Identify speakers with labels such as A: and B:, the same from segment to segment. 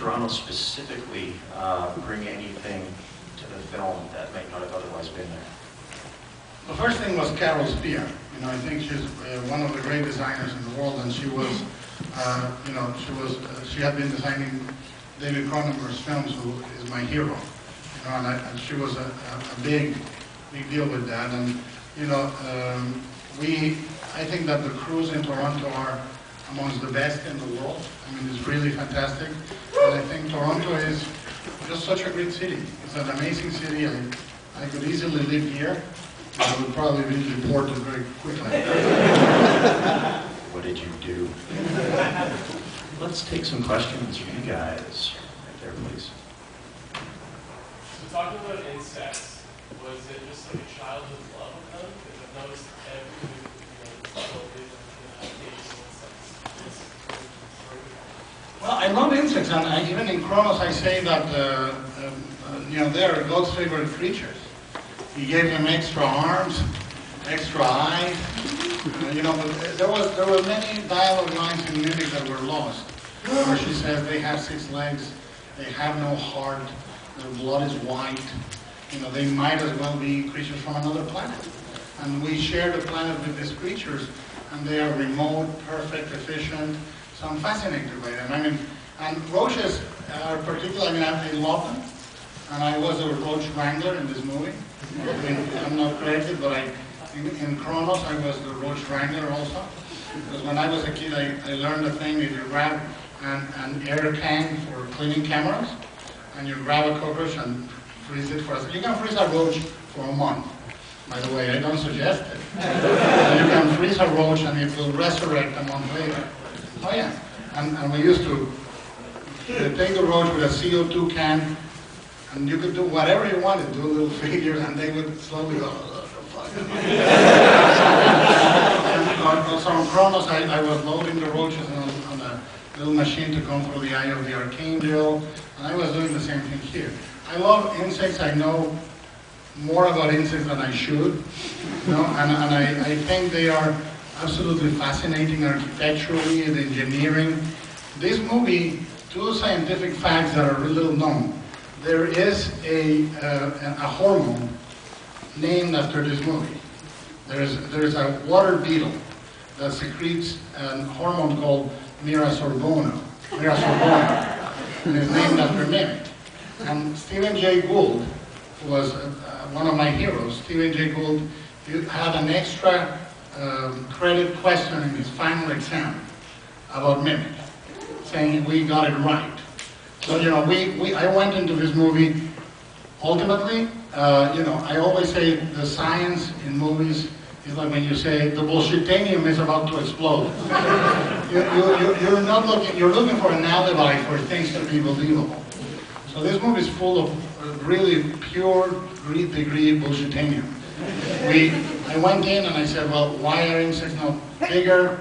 A: Toronto specifically bring anything to the film that might not have otherwise been there?
B: The first thing was Carol Spear. I think she's one of the great designers in the world, and she was, she had been designing David Cronenberg's films, who is my hero. And she was a big deal with that. And I think that the crews in Toronto are amongst the best in the world. I mean, it's really fantastic. And I think Toronto is just such a great city. It's an amazing city. I could easily live here. I would probably be deported very quickly.
A: What did you do? Let's take some questions from you guys. Right there, please.
C: So talking about insects, was it just like a childhood love of them? Because I've noticed every
B: Well, I love insects, and even in Kronos I say that they're God's favorite creatures. He gave them extra arms, extra eyes. But there were many dialogue lines in music that were lost, where she says they have 6 legs, they have no heart, their blood is white. They might as well be creatures from another planet. And we share the planet with these creatures, and they are remote, perfect, efficient. So I'm fascinated by them. And roaches are particularly, I love them. And I was a roach wrangler in this movie. I'm not credited, but in Kronos I was the roach wrangler also. Because when I was a kid, I learned a thing that you grab an air can for cleaning cameras, and you grab a cockroach and freeze it for you can freeze a roach for a month. By the way, I don't suggest it. You can freeze a roach and it will resurrect a month later. Oh yeah, and we used to take the roach with a CO2 can, and you could do whatever you wanted, do little figures, and they would slowly go, Also on Kronos, I was loading the roaches on a little machine to come through the eye of the archangel, and I was doing the same thing here. I love insects. I know more about insects than I should, and I think they are absolutely fascinating architecturally and engineering. This movie, 2 scientific facts that are little known. There is a hormone named after this movie. There's a water beetle that secretes a hormone called mirasorbona, and it's named after Mimic. And Stephen Jay Gould was one of my heroes. Stephen Jay Gould had an extra credit question in his final exam about Mimic, saying we got it right. So I went into this movie. Ultimately, I always say the science in movies is like when you say the bullshitanium is about to explode. You're looking for an alibi for things to be believable. So this movie is full of really pure degree bullshitanium. I went in and I said, well, why are insects not bigger?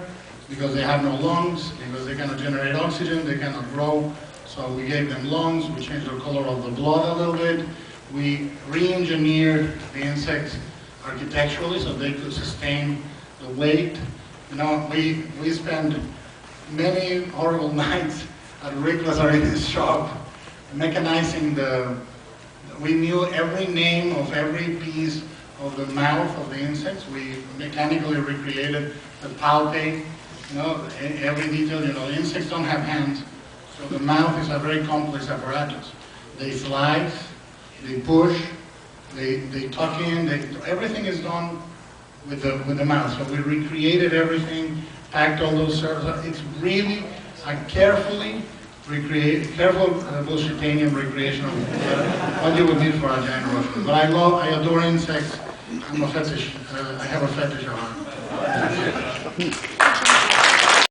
B: Because they have no lungs, because they cannot generate oxygen, they cannot grow. So we gave them lungs, we changed the color of the blood a little bit. We re-engineered the insects architecturally so they could sustain the weight. We spent many horrible nights at Rick Lazarini's shop mechanizing we knew every name of every piece of the mouth of the insects. We mechanically recreated the palpate, every detail. Insects don't have hands, so the mouth is a very complex apparatus. They slice, they push, they tuck in, everything is done with the mouth. So we recreated everything, packed all those servers. It's really a careful bullshitanium recreation of what you would need for a giant roach. But I adore insects. I'm a fetish. I have a fetish of them.